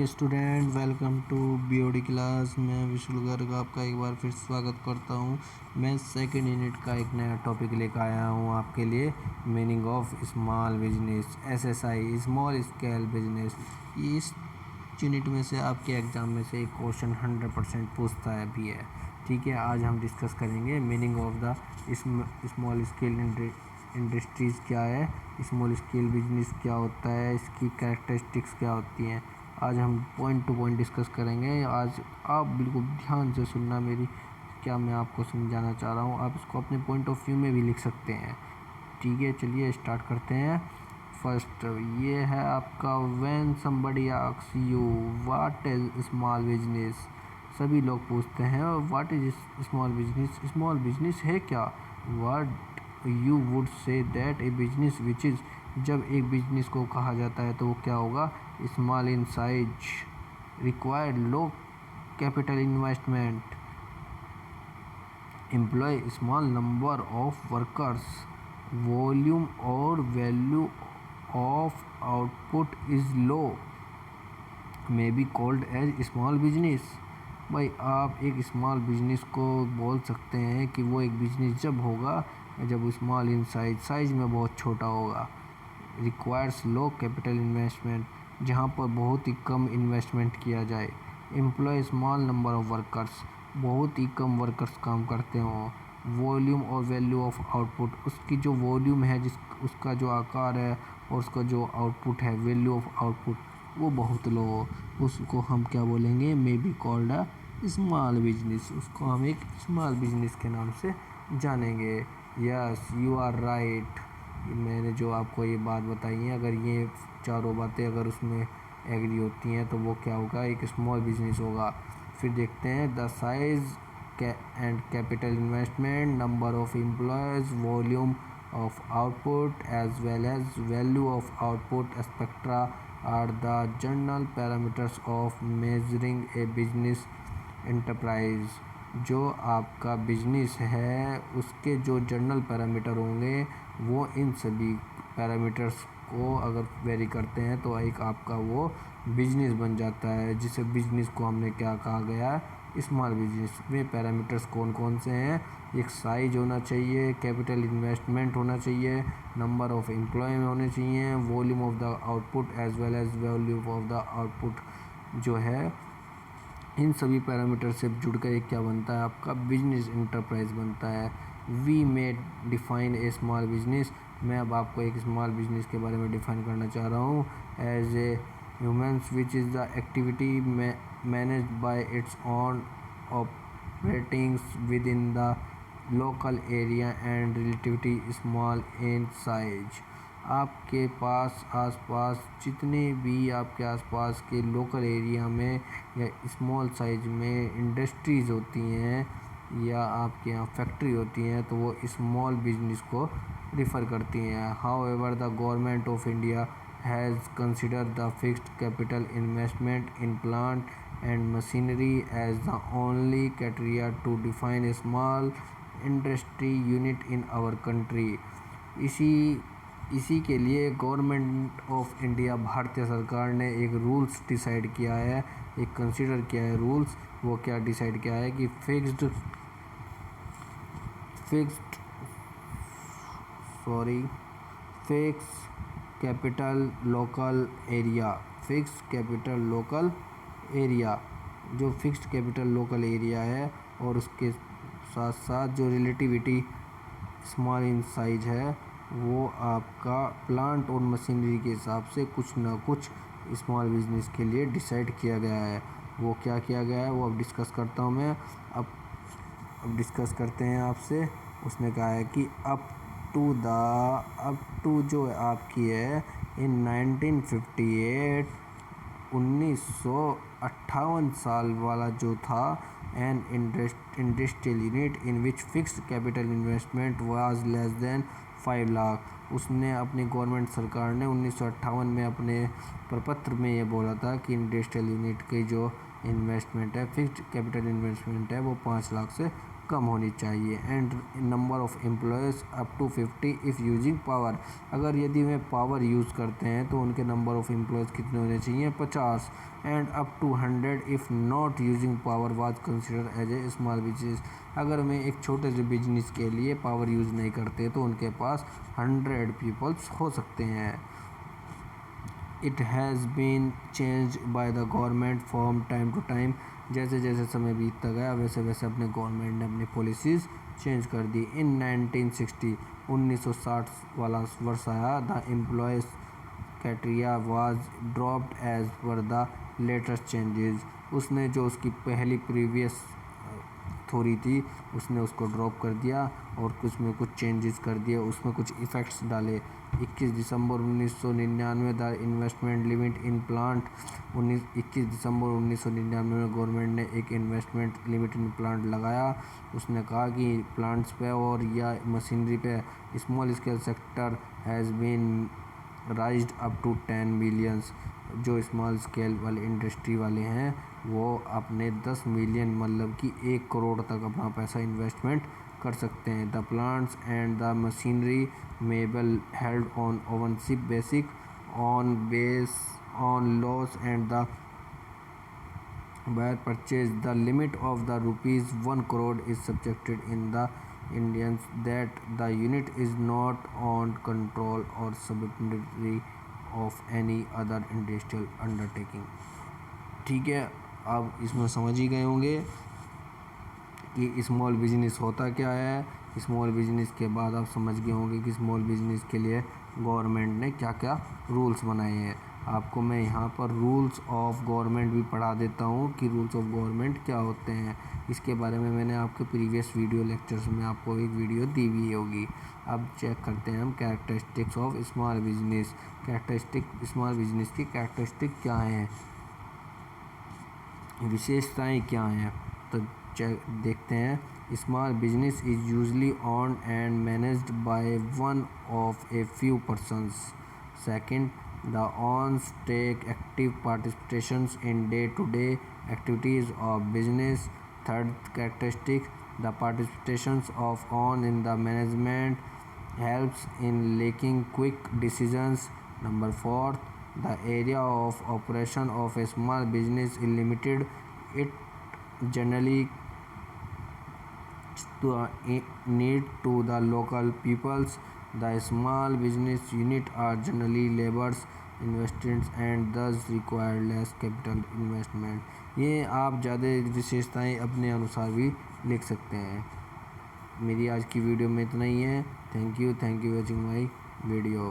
Dear student, welcome to BOD class. मैं विशुल गर्ग आपका एक बार फिर स्वागत करता हूं। मैं सेकेंड यूनिट का एक नया टॉपिक लेकर आया हूं आपके लिए, meaning of small business, SSI, small scale business. इस यूनिट में से आपके एग्ज़ाम में से एक क्वेश्चन 100% पूछता है भी है। ठीक है, आज हम डिस्कस करेंगे meaning of the small scale industries क्या है, स्मॉल स्केल बिजनेस क्या होता है, इसकी कैरेक्टरिस्टिक्स क्या होती हैं। आज हम पॉइंट टू पॉइंट डिस्कस करेंगे। आज आप बिल्कुल ध्यान से सुनना मेरी, क्या मैं आपको समझाना चाह रहा हूँ। आप इसको अपने पॉइंट ऑफ व्यू में भी लिख सकते हैं। ठीक है, चलिए स्टार्ट करते हैं। फर्स्ट ये है आपका, when somebody asks you what is small business. सभी लोग पूछते हैं what is small business, small business है क्या। What you would say that A business which is, जब एक बिजनेस को कहा जाता है तो वो क्या होगा, small in size, required low capital investment, employ small number of workers, volume और value of output is low, may be called as small business. भाई आप एक स्मॉल बिजनेस को बोल सकते हैं कि वो एक बिजनेस जब होगा जब स्मॉल इन साइज, साइज में बहुत छोटा होगा, रिक्वायर्स लो कैपिटल इन्वेस्टमेंट, जहाँ पर बहुत ही कम इन्वेस्टमेंट किया जाए, employ small number of workers, बहुत ही कम वर्कर्स काम करते हों, वॉल्यूम और वैल्यू ऑफ आउटपुट, उसकी जो वॉल्यूम है, जिस उसका जो आकार है और उसका जो आउटपुट है, वैल्यू ऑफ आउटपुट, वो बहुत लो हो, उसको हम क्या बोलेंगे, may be called a small business. उसको हम एक स्मॉल बिजनेस के नाम से जानेंगे। Yes, you are right. मैंने जो आपको ये बात बताई है, अगर ये चारों बातें अगर उसमें एग्री होती हैं तो वो क्या होगा, एक स्मॉल बिजनेस होगा। फिर देखते हैं, the size and capital investment, number of employees, volume of output as well as value of output etcetera are the general parameters of measuring a business enterprise. जो आपका बिजनेस है उसके जो जनरल पैरामीटर होंगे वो इन सभी पैरामीटर्स को अगर वेरी करते हैं तो एक आपका वो बिजनेस बन जाता है, जिसे बिजनेस को हमने क्या कहा गया है, स्मॉल बिजनेस। में पैरामीटर्स कौन कौन से हैं, एक साइज होना चाहिए, कैपिटल इन्वेस्टमेंट होना चाहिए, नंबर ऑफ एम्प्लॉय होने चाहिए, volume of the output as well as value of the output जो है। इन सभी पैरामीटर से जुड़कर एक क्या बनता है, आपका बिजनेस इंटरप्राइज बनता है। We may define a small business. मैं अब आपको एक स्मॉल बिजनेस के बारे में डिफाइन करना चाह रहा हूँ। As a humans which is the activity managed by its own operatings within the local area and relatively small in size. आपके पास आसपास जितने भी आपके आसपास के लोकल एरिया में या स्मॉल साइज में इंडस्ट्रीज़ होती हैं या आपके यहाँ फैक्ट्री होती हैं तो वो स्मॉल बिजनेस को रिफ़र करती हैं। However the government of India has consider the fixed capital investment in plant and machinery as the only criteria to define a small industry unit in our country. इसी के लिए government of India, भारतीय सरकार ने एक rules decide किया है, एक कंसिडर किया है रूल्स। वो क्या डिसाइड किया है कि fixed capital local area, fixed capital local area, जो फिक्स्ड कैपिटल लोकल एरिया है और उसके साथ साथ जो रिलेटिविटी स्मॉल इन साइज है, वो आपका प्लांट और मशीनरी के हिसाब से कुछ ना कुछ स्मॉल बिजनेस के लिए डिसाइड किया गया है। वो क्या किया गया है वो अब डिस्कस करता हूँ मैं। अब डिस्कस करते हैं आपसे। उसने कहा है कि अप टू जो आपकी है इन 1958, 1958 साल वाला जो था, an industrial unit in which fixed capital investment was less than 5 lakh. उसने अपनी गवर्नमेंट सरकार ने 1958 में अपने प्रपत्र में ये बोला था कि इंडस्ट्रियल यूनिट की जो इन्वेस्टमेंट है, फिक्स्ड कैपिटल इन्वेस्टमेंट है, वो 5 लाख से कम होनी चाहिए। And number of employees up to 50 if using power, अगर यदि वे पावर यूज़ करते हैं तो उनके नंबर ऑफ़ एम्प्लॉयज़ कितने होने चाहिए, 50। And up to 100 if not using power was consider as a small business, अगर वे एक छोटे से बिजनेस के लिए पावर यूज़ नहीं करते तो उनके पास 100 पीपल्स हो सकते हैं। It has been change by the government from time to time, जैसे जैसे समय बीतता गया वैसे वैसे अपने गवर्नमेंट ने अपनी पॉलिसीज़ चेंज कर दी। इन 1960 1960 वाला वर्ष आया, the employees criteria was dropped as per the latest changes, उसने जो उसकी पहली प्रीवियस थ्योरी थी उसने उसको ड्रॉप कर दिया और कुछ चेंजेस कर दिए, उसमें कुछ इफ़ेक्ट्स डाले। 21 दिसंबर 1999 the investment limit in plant, 21 दिसंबर 1999 में गवर्नमेंट ने एक इन्वेस्टमेंट लिमिट इन प्लांट लगाया। उसने कहा कि प्लांट्स पे और या मशीनरी पे small scale sector has been raised up to 10 billions, जो स्मॉल स्केल वाले इंडस्ट्री वाले हैं वो अपने 10 मिलियन मतलब कि 1 करोड़ तक अपना पैसा इन्वेस्टमेंट कर सकते हैं। The plants and the machinery may be held on ownership basic on loss and the buyer purchase. The limit of the rupees 1 crore is subjected in the Indians that the unit is not on control or subsidiary of any other industrial undertaking। ठीक है, आप इसमें समझ ही गए होंगे कि small business होता क्या है। स्मॉल बिजनेस के बाद आप समझ गए होंगे कि स्मॉल बिजनेस के लिए गवर्नमेंट ने क्या क्या रूल्स बनाए हैं। आपको मैं यहाँ पर रूल्स ऑफ गवर्नमेंट भी पढ़ा देता हूँ कि रूल्स ऑफ गवर्नमेंट क्या होते हैं। इसके बारे में मैंने आपके प्रीवियस वीडियो लेक्चर्स में आपको एक वीडियो दी हुई होगी। अब चेक करते हैं हम characteristics of small business. Small business की कैरेक्टरिस्टिक क्या हैं, विशेषताएँ क्या हैं, तो देखते हैं। Small business is usually owned and managed by one of a few persons. Second, the owners take active participations in day-to-day activities of business. Third characteristic, the participations of owners in the management helps in making quick decisions. Number 4, the area of operation of a small business is limited. It generally to need to the local peoples. The small business unit are generally laborers investments and thus require less capital investment। ये आप ज़्यादा विशेषताएं अपने अनुसार भी लिख सकते हैं। मेरी आज की वीडियो में इतना ही है। Thank you watching my video.